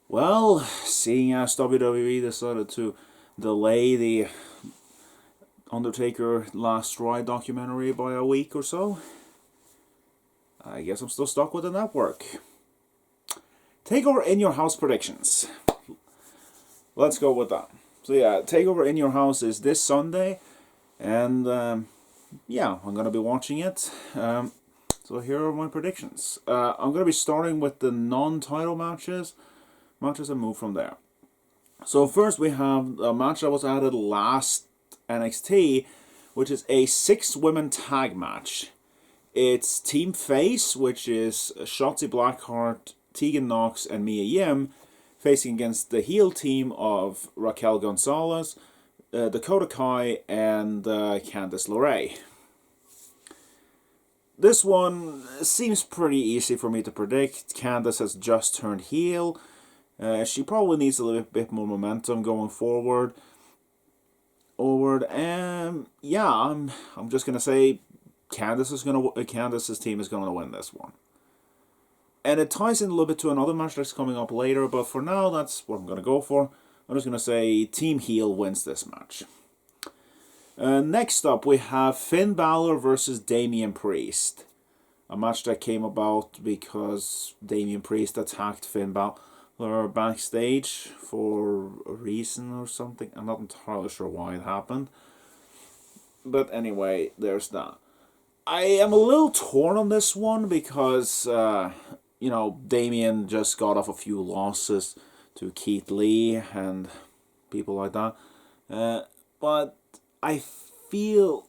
Well, seeing as WWE decided to delay the Undertaker Last Ride documentary by a week or so, I guess I'm still stuck with the network. Takeover in Your House predictions. Let's go with that. So yeah, Takeover in Your House is this Sunday, and yeah, I'm gonna be watching it. So here are my predictions. I'm gonna be starting with the non-title matches and move from there. So first we have a match that was added last NXT, which is a 6-women tag match. It's Team Face, which is Shotzi Blackheart, Tegan Knox, and Mia Yim, facing against the heel team of Raquel Gonzalez, Dakota Kai, and Candice LeRae. This one seems pretty easy for me to predict. Candice has just turned heel. She probably needs a little bit more momentum going forward. And yeah, I'm just gonna say Candice's team is gonna win this one. And it ties in a little bit to another match that's coming up later, but for now that's what I'm gonna go for. I'm just gonna say Team Heel wins this match. Next up, we have Finn Balor versus Damien Priest. A match that came about because Damien Priest attacked Finn Balor backstage for a reason or something. I'm not entirely sure why it happened. But anyway, there's that. I am a little torn on this one because, Damien just got off a few losses to Keith Lee and people like that. But I feel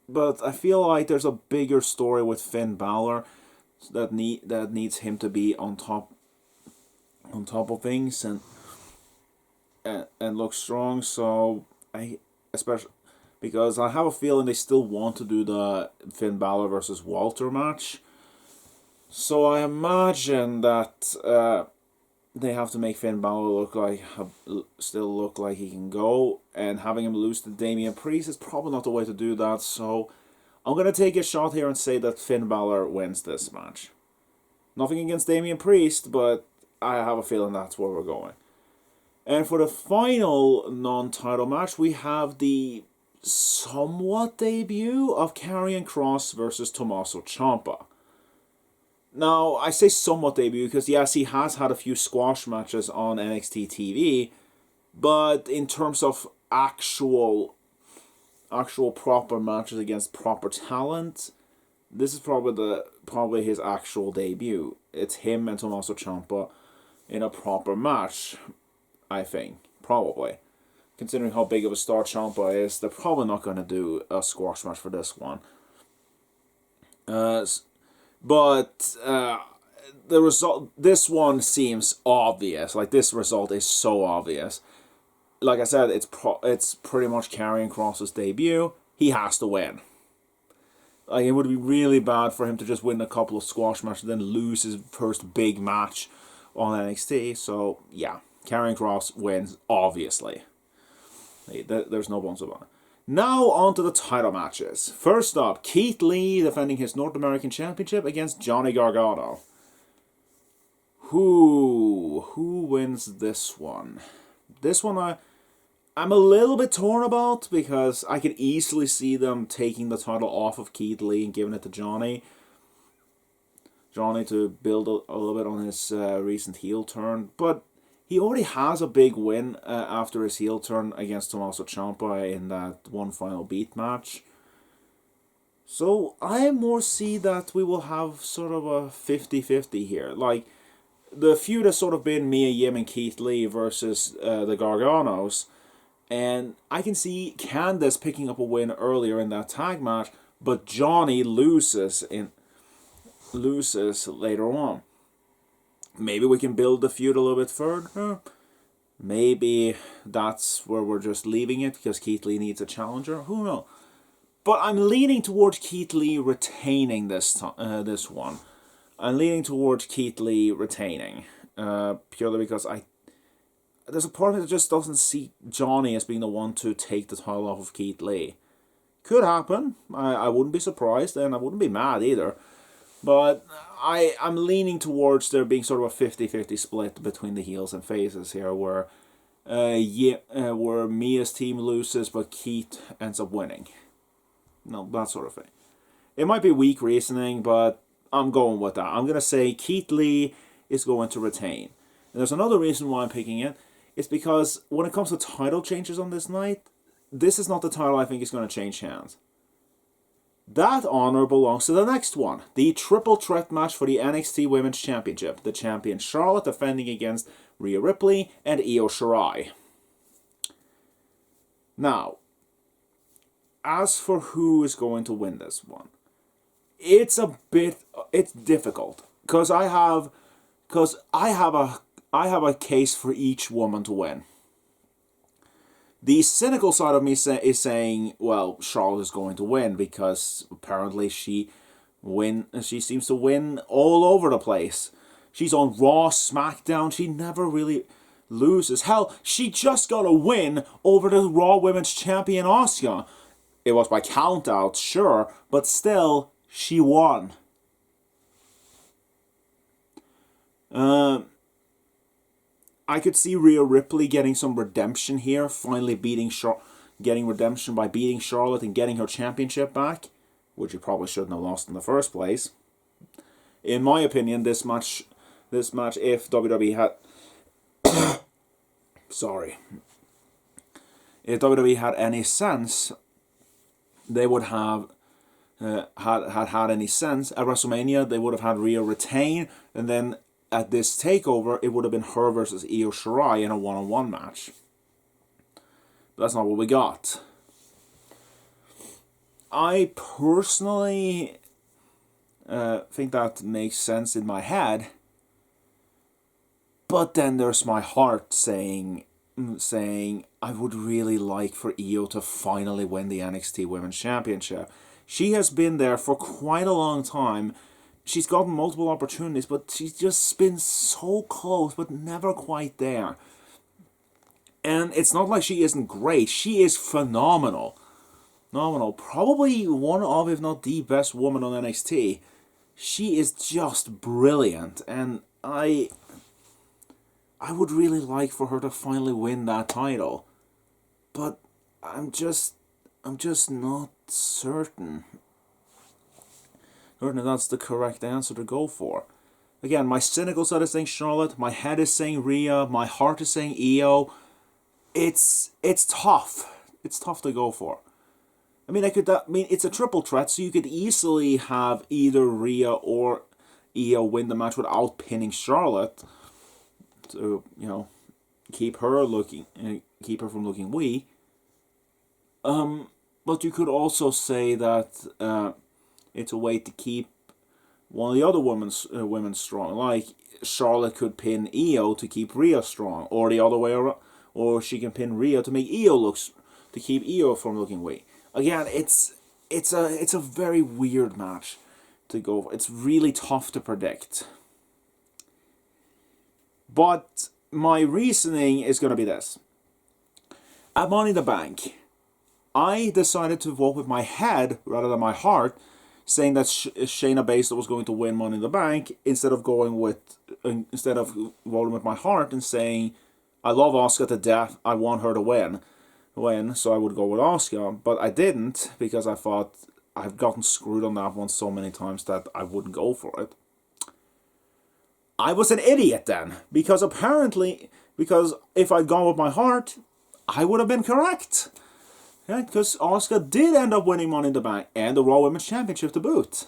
like there's a bigger story with Finn Balor that needs him to be on top of things and look strong. So especially because I have a feeling they still want to do the Finn Balor versus Walter match. So I imagine that they have to make Finn Balor still look like he can go, and having him lose to Damian Priest is probably not the way to do that. So I'm gonna take a shot here and say that Finn Balor wins this match. Nothing against Damian Priest, but I have a feeling that's where we're going. And for the final non-title match, we have the somewhat debut of Karrion Kross versus Tommaso Ciampa. Now, I say somewhat debut because, yes, he has had a few squash matches on NXT TV, but in terms of actual proper matches against proper talent, this is probably his actual debut. It's him and Tommaso Ciampa in a proper match, I think. Probably. Considering how big of a star Ciampa is, they're probably not going to do a squash match for this one. But the result, this one seems obvious. Like, this result is so obvious. Like I said, it's pretty much Karrion Kross's debut. He has to win. Like, it would be really bad for him to just win a couple of squash matches and then lose his first big match on NXT. So, yeah, Karrion Kross wins, obviously. There's no bones about it. Now on to the title matches. First up, Keith Lee defending his North American Championship against Johnny Gargano. Who wins this one? This one I'm a little bit torn about because I could easily see them taking the title off of Keith Lee and giving it to Johnny. Johnny to build a little bit on his recent heel turn, but he already has a big win after his heel turn against Tommaso Ciampa in that one final beat match. So I more see that we will have sort of a 50-50 here. Like, the feud has sort of been Mia Yim and Keith Lee versus the Garganos. And I can see Candice picking up a win earlier in that tag match, but Johnny loses later on. Maybe we can build the feud a little bit further. Maybe that's where we're just leaving it because Keith Lee needs a challenger. Who knows? But I'm leaning towards Keith Lee retaining this one. I'm leaning towards Keith Lee retaining. Purely because there's a part of me that just doesn't see Johnny as being the one to take the title off of Keith Lee. Could happen. I wouldn't be surprised, and I wouldn't be mad either. But I'm leaning towards there being sort of a 50-50 split between the heels and faces here, where where Mia's team loses but Keith ends up winning. No, that sort of thing. It might be weak reasoning, but I'm going with that. I'm going to say Keith Lee is going to retain. And there's another reason why I'm picking it. It's because when it comes to title changes on this night, this is not the title I think is going to change hands. That honor belongs to the next one. The triple threat match for the NXT Women's Championship. The champion Charlotte defending against Rhea Ripley and Io Shirai. Now, as for who is going to win this one, it's difficult because I have a case for each woman to win. The cynical side of me is saying, well, Charlotte is going to win because apparently she seems to win all over the place. She's on Raw, SmackDown, she never really loses. Hell, she just got a win over the Raw Women's Champion Asuka. It was by count-out, sure, but still, she won. I could see Rhea Ripley getting some redemption here, finally getting redemption by beating Charlotte and getting her championship back, which she probably shouldn't have lost in the first place. In my opinion, this match, if WWE had, if WWE had any sense, they would have had any sense at WrestleMania. They would have had Rhea retain, and then at this takeover, it would have been her versus Io Shirai in a one-on-one match. But that's not what we got. I personally think that makes sense in my head. But then there's my heart saying I would really like for Io to finally win the NXT Women's Championship. She has been there for quite a long time. She's gotten multiple opportunities, but she's just been so close, but never quite there. And it's not like she isn't great. She is phenomenal. Probably one of, if not the best woman on NXT. She is just brilliant. And I would really like for her to finally win that title. But I'm just not certain. That's the correct answer to go for. Again, my cynical side is saying Charlotte, my head is saying Rhea, my heart is saying Io. It's tough. It's tough to go for. I mean, it's a triple threat, so you could easily have either Rhea or Io win the match without pinning Charlotte to, keep her from looking weak. But you could also say that it's a way to keep one of the other women strong. Like Charlotte could pin Io to keep Rhea strong, or the other way around, or she can pin Rhea to make to keep Io from looking weak. Again, it's a very weird match to go for. It's really tough to predict. But my reasoning is going to be this. At Money in the Bank, I decided to vote with my head rather than my heart, saying that Shayna Baszler was going to win Money in the Bank instead of voting with my heart and saying I love Asuka to death. I want her to win, so I would go with Asuka. But I didn't because I thought I've gotten screwed on that one so many times that I wouldn't go for it. I was an idiot then because if I'd gone with my heart, I would have been correct. Yeah, because Asuka did end up winning Money in the Bank and the Raw Women's Championship to boot.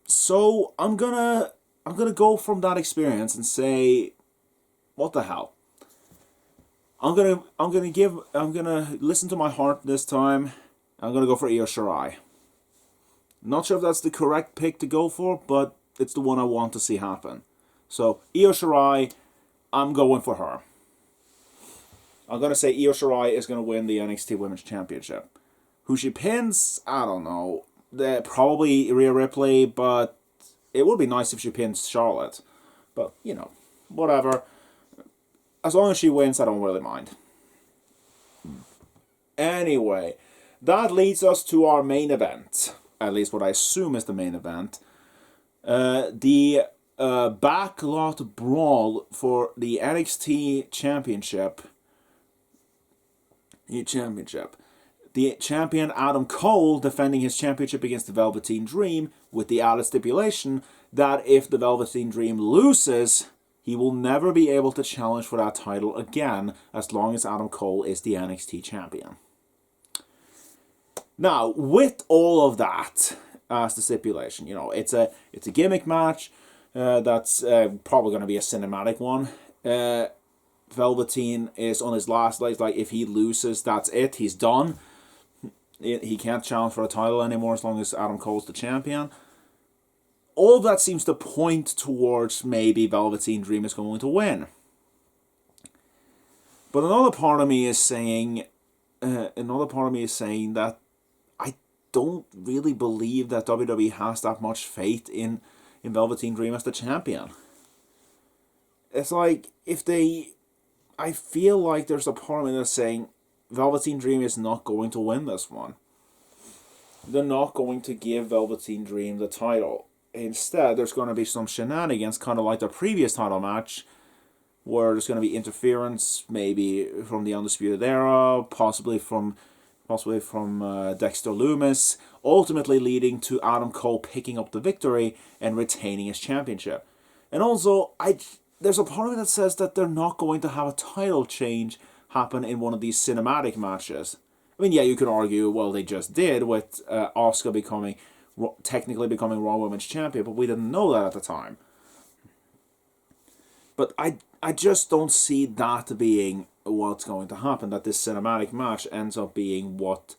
So I'm gonna go from that experience and say, what the hell? I'm gonna listen to my heart this time. I'm gonna go for Io Shirai. Not sure if that's the correct pick to go for, but it's the one I want to see happen. So Io Shirai, I'm going for her. I'm going to say Io Shirai is going to win the NXT Women's Championship. Who she pins, I don't know. Probably Rhea Ripley, but it would be nice if she pins Charlotte. But, whatever. As long as she wins, I don't really mind. Anyway, that leads us to our main event. At least what I assume is the main event. The backlot brawl for the NXT championship. The champion Adam Cole defending his championship against the Velveteen Dream, with the added stipulation that if the Velveteen Dream loses, he will never be able to challenge for that title again as long as Adam Cole is the NXT champion. Now, with all of that as the stipulation, it's a gimmick match that's probably going to be a cinematic one. Velveteen is on his last legs. Like, if he loses, that's it. He's done. He can't challenge for a title anymore as long as Adam Cole's the champion. All of that seems to point towards maybe Velveteen Dream is going to win. But another part of me is saying that I don't really believe that WWE has that much faith in Velveteen Dream as the champion. It's like, I feel like there's a part of me that's saying Velveteen Dream is not going to win this one. They're not going to give Velveteen Dream the title. Instead, there's going to be some shenanigans, kind of like the previous title match, where there's going to be interference, maybe from the Undisputed Era, possibly from Dexter Lumis, ultimately leading to Adam Cole picking up the victory and retaining his championship. And also, there's a part of me that says that they're not going to have a title change happen in one of these cinematic matches. I mean, yeah, you could argue, well, they just did with Asuka technically becoming Raw Women's Champion, but we didn't know that at the time. But I just don't see that being what's going to happen, that this cinematic match ends up being what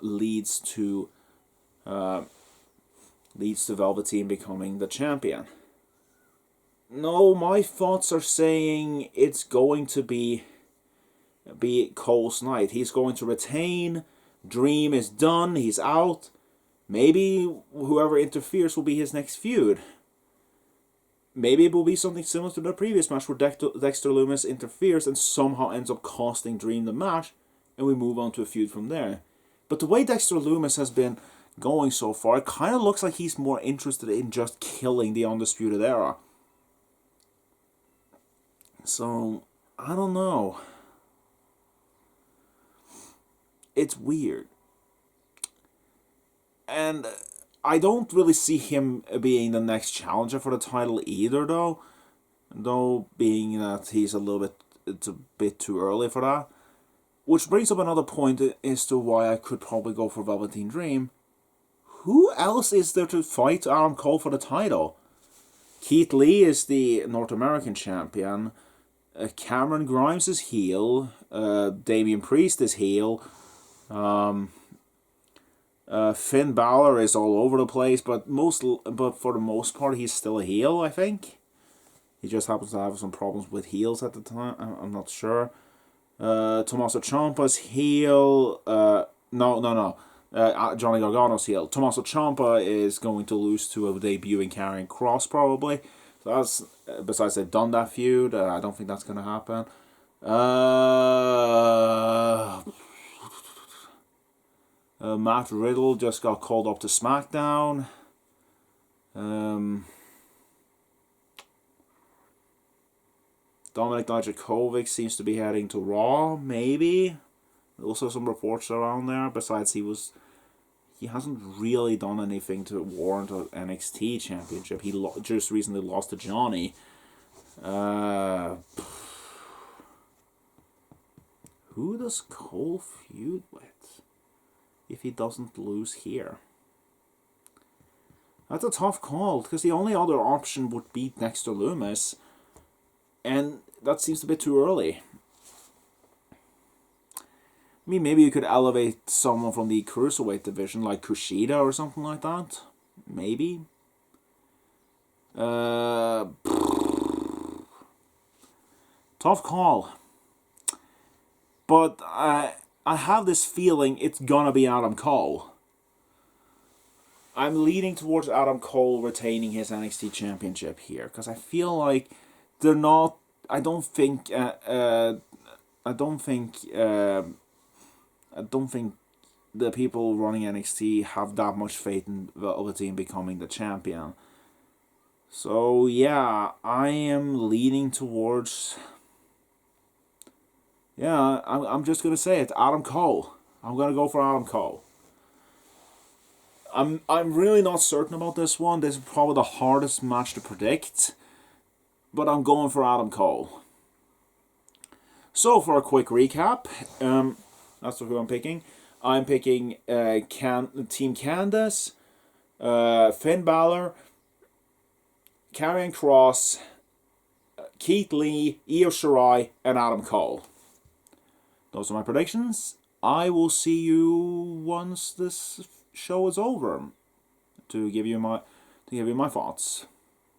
leads to Velveteen becoming the champion. No, my thoughts are saying it's going to be Cole's night. He's going to retain. Dream is done. He's out. Maybe whoever interferes will be his next feud. Maybe it will be something similar to the previous match where Dexter Lumis interferes and somehow ends up costing Dream the match, and we move on to a feud from there. But the way Dexter Lumis has been going so far, it kind of looks like he's more interested in just killing the Undisputed Era. So, I don't know. It's weird. And I don't really see him being the next challenger for the title either, though. Though, being that it's a bit too early for that. Which brings up another point as to why I could probably go for Velveteen Dream. Who else is there to fight Adam Cole for the title? Keith Lee is the North American champion. Cameron Grimes is heel. Damien Priest is heel. Finn Balor is all over the place, but for the most part, he's still a heel, I think. He just happens to have some problems with heels at the time. I'm not sure. Tommaso Ciampa's heel. No. Johnny Gargano's heel. Tommaso Ciampa is going to lose to a debuting Karrion Kross, probably. So that's, besides they've done that feud, I don't think that's going to happen. Matt Riddle just got called up to SmackDown. Dominic Dijakovic seems to be heading to Raw, maybe. Also some reports around there. Besides, he hasn't really done anything to warrant an NXT championship. He just recently lost to Johnny. Who does Cole feud with if he doesn't lose here? That's a tough call, because the only other option would be Dexter Lumis, and that seems a bit too early. I mean, maybe you could elevate someone from the Cruiserweight division, like Kushida or something like that. Maybe. Tough call. But I have this feeling it's gonna be Adam Cole. I'm leaning towards Adam Cole retaining his NXT championship here, because I feel like they're not. I don't think I don't think the people running NXT have that much faith in Velveteen becoming the champion. So yeah, I am leaning towards. Yeah, I'm just gonna say it. Adam Cole. I'm gonna go for Adam Cole. I'm really not certain about this one. This is probably the hardest match to predict, but I'm going for Adam Cole. So for a quick recap, that's who I'm picking. I'm picking Team Candace, Finn Balor, Karrion Kross, Keith Lee, Io Shirai, and Adam Cole. Those are my predictions. I will see you once this show is over to give you my thoughts.